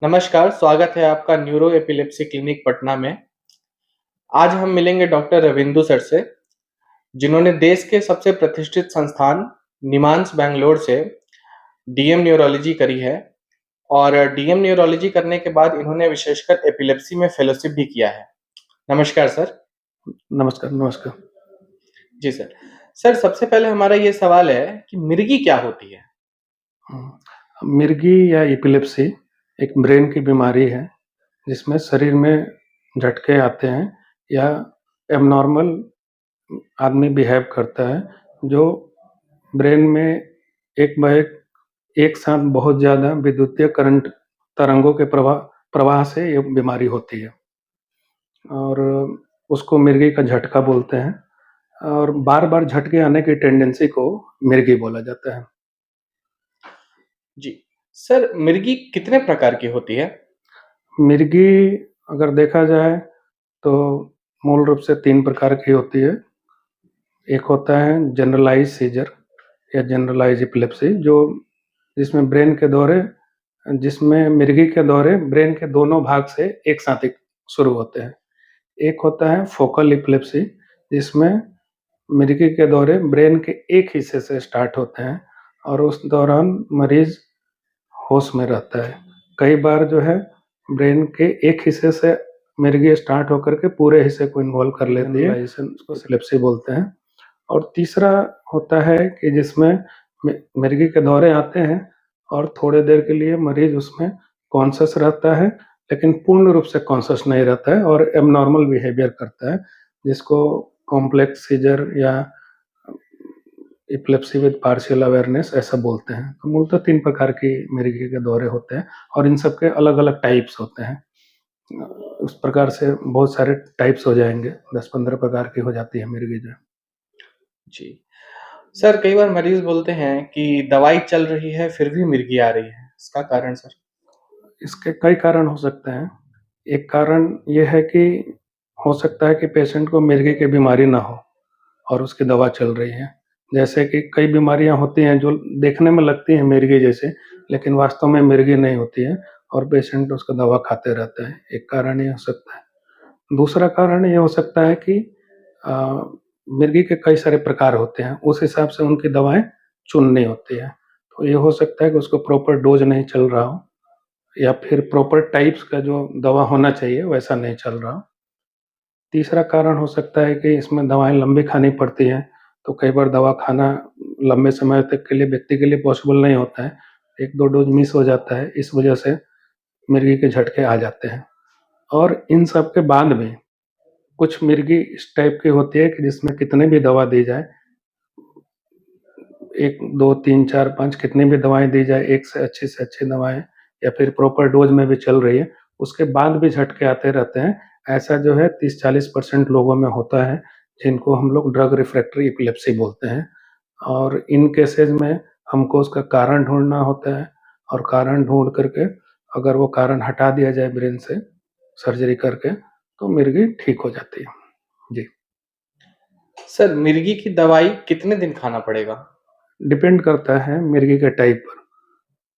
नमस्कार, स्वागत है आपका न्यूरो एपिलेप्सी क्लिनिक पटना में। आज हम मिलेंगे डॉक्टर रविंदु सर से, जिन्होंने देश के सबसे प्रतिष्ठित संस्थान निमांस बैंगलोर से डीएम न्यूरोलॉजी करी है और डीएम न्यूरोलॉजी करने के बाद इन्होंने विशेषकर एपिलेप्सी में फेलोशिप भी किया है। नमस्कार सर। नमस्कार, नमस्कार। जी सर। सर, सबसे पहले हमारा ये सवाल है कि मिर्गी क्या होती है? मिर्गी या एपिलेप्सी एक ब्रेन की बीमारी है, जिसमें शरीर में झटके आते हैं या एब्नॉर्मल आदमी बिहेव करता है, जो ब्रेन में एक साथ बहुत ज़्यादा विद्युतीय करंट तरंगों के प्रवाह से ये बीमारी होती है और उसको मिर्गी का झटका बोलते हैं और बार-बार झटके आने की टेंडेंसी को मिर्गी बोला जाता है। जी। सर, मिर्गी कितने प्रकार की होती है? मिर्गी अगर देखा जाए तो मूल रूप से 3 प्रकार की होती है। एक होता है जनरलाइज़ सीज़र या जनरलाइज़ एपिलेप्सी जिसमें मिर्गी के दौरे ब्रेन के दोनों भाग से एक साथ एक शुरू होते हैं। एक होता है फोकल एपिलेप्सी, जिसमें मिर्गी के दौरे ब्रेन के एक हिस्से से स्टार्ट होते हैं और उस दौरान मरीज़ होश में रहता है। कई बार जो है ब्रेन के एक हिस्से से मिर्गी स्टार्ट होकर के पूरे हिस्से को इन्वॉल्व कर लेती है, उसको एपिलेप्सी बोलते हैं। और तीसरा होता है कि जिसमें मिर्गी के दौरे आते हैं और थोड़ी देर के लिए मरीज उसमें कॉन्शियस रहता है, लेकिन पूर्ण रूप से कॉन्शियस नहीं रहता है और एब्नॉर्मल बिहेवियर करता है, जिसको कॉम्प्लेक्स सीजर या एपिलेप्सी विद पार्शियल अवेयरनेस ऐसा बोलते हैं। तो मूलतः 3 प्रकार की मिर्गी के दौरे होते हैं और इन सब के अलग-अलग टाइप्स होते हैं। उस प्रकार से बहुत सारे टाइप्स हो जाएँगे, 10-15 प्रकार की हो जाती है मिर्गी जो है। जी। सर, कई बार मरीज बोलते हैं कि दवाई चल रही है फिर भी मिर्गी आ रही है। इसका कारण सर? इसके कई कारण हो सकते हैं। एक कारण ये है कि हो सकता है कि पेशेंट को मिर्गी की बीमारी ना हो और उसकी दवा चल रही है। जैसे कि कई बीमारियाँ होती हैं जो देखने में लगती हैं मिर्गी जैसे, लेकिन वास्तव में मिर्गी नहीं होती है और पेशेंट उसका दवा खाते रहता है। एक कारण ये हो सकता है। दूसरा कारण ये हो सकता है कि अ, मिर्गी के कई सारे प्रकार होते हैं, उस हिसाब से उनकी दवाएँ चुननी होती है। तो ये हो सकता है कि उसको प्रॉपर डोज़ नहीं चल रहा हो या फिर प्रॉपर टाइप्स का जो दवा होना चाहिए वैसा नहीं चल रहा हो। तीसरा कारण हो सकता है कि इसमें दवाएँ लंबी खानी पड़ती हैं, तो कई बार दवा खाना लंबे समय तक के लिए व्यक्ति के लिए पॉसिबल नहीं होता है। 1-2 डोज़ मिस हो जाता है, इस वजह से मिर्गी के झटके आ जाते हैं। और इन सब के बाद भी कुछ मिर्गी इस टाइप की होती है कि जिसमें कितनी भी दवा दी जाए, 1, 2, 3, 4, 5 कितनी भी दवाएँ दी जाए, एक से अच्छी दवाएँ या फिर प्रॉपर डोज़ में भी चल रही है, उसके बाद भी झटके आते रहते हैं। ऐसा जो है 30-40% लोगों में होता है, जिनको हम लोग ड्रग रिफ्रैक्टरी एपिलेप्सी बोलते हैं। और इन केसेज़ में हमको उसका कारण ढूँढना होता है और कारण ढूँढ कर के अगर वो कारण हटा दिया जाए ब्रेन से सर्जरी करके, तो मिर्गी ठीक हो जाती है। जी। सर, मिर्गी की दवाई कितने दिन खाना पड़ेगा? डिपेंड करता है मिर्गी के टाइप पर।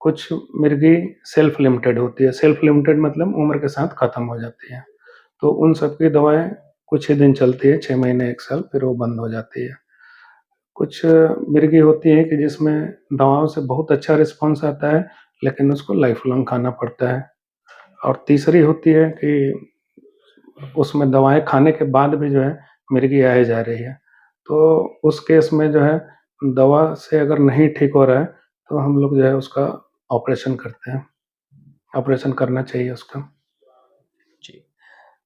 कुछ मिर्गी सेल्फ लिमिटेड होती है। सेल्फ लिमिटेड मतलब उम्र के साथ खत्म हो जाती है। तो उन सब की दवाएँ कुछ ही दिन चलती है, 6 महीने, 1 साल, फिर वो बंद हो जाती है। कुछ मिर्गी होती है कि जिसमें दवाओं से बहुत अच्छा रिस्पॉन्स आता है, लेकिन उसको लाइफ लॉन्ग खाना पड़ता है। और तीसरी होती है कि उसमें दवाएँ खाने के बाद भी जो है मिर्गी आए जा रही है। तो उस केस में जो है दवा से अगर नहीं ठीक हो रहा है, तो हम लोग जो है उसका ऑपरेशन करते हैं। ऑपरेशन करना चाहिए उसका। जी।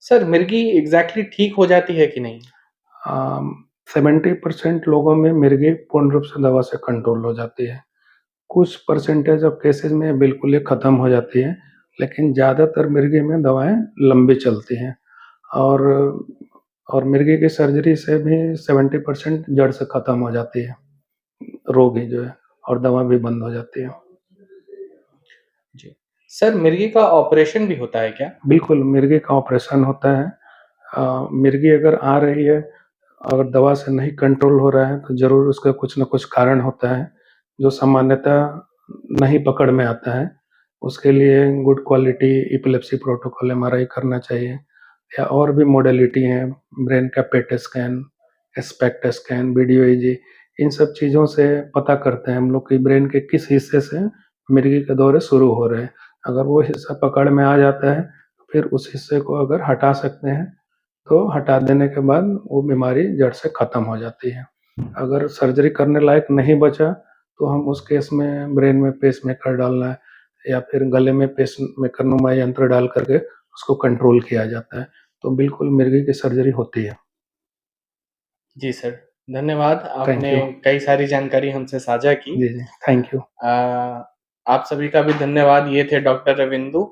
सर, मिर्गी एग्ज़ैक्टली ठीक हो जाती है कि नहीं? 70% लोगों में मिर्गी पूर्ण रूप से दवा से कंट्रोल हो जाती है। कुछ परसेंटेज ऑफ केसेज़ में बिल्कुल ही खत्म हो जाती है, लेकिन ज़्यादातर मिर्गी में दवाएँ लंबी चलती हैं और और मिर्गी की सर्जरी से भी 70% जड़ से खत्म हो जाती है, रोग ही जो है और दवा भी बंद हो जाती है। जी। सर, मिर्गी का ऑपरेशन भी होता है क्या? बिल्कुल, मिर्गी का ऑपरेशन होता है। मिर्गी अगर आ रही है, अगर दवा से नहीं कंट्रोल हो रहा है, तो ज़रूर उसका कुछ न कुछ कारण होता है, जो सामान्यतः नहीं पकड़ में आता है। उसके लिए good quality epilepsy protocol MRI करना चाहिए, या और भी मॉडलिटी हैं, ब्रेन का PET scan, SPECT scan, video EEG, इन सब चीज़ों से पता करते हैं हम लोग कि ब्रेन के किस हिस्से से मिर्गी के दौरे शुरू हो रहे हैं। अगर वो हिस्सा पकड़ में आ जाता है, फिर उस हिस्से को अगर हटा सकते हैं, तो हटा देने के बाद वो बीमारी जड़ से ख़त्म हो जाती है। अगर सर्जरी करने लायक नहीं बचा, तो हम उस केस में ब्रेन में पेसमेकर डालना है, या फिर गले में पेसमेकर नुमा यंत्र डाल करके उसको कंट्रोल किया जाता है। तो बिल्कुल मिर्गी की सर्जरी होती है। जी सर, धन्यवाद। थैंक आपने यू। कई सारी जानकारी हमसे साझा की। जी, जी। Thank you. आप सभी का भी धन्यवाद। ये थे डॉक्टर रविंदु।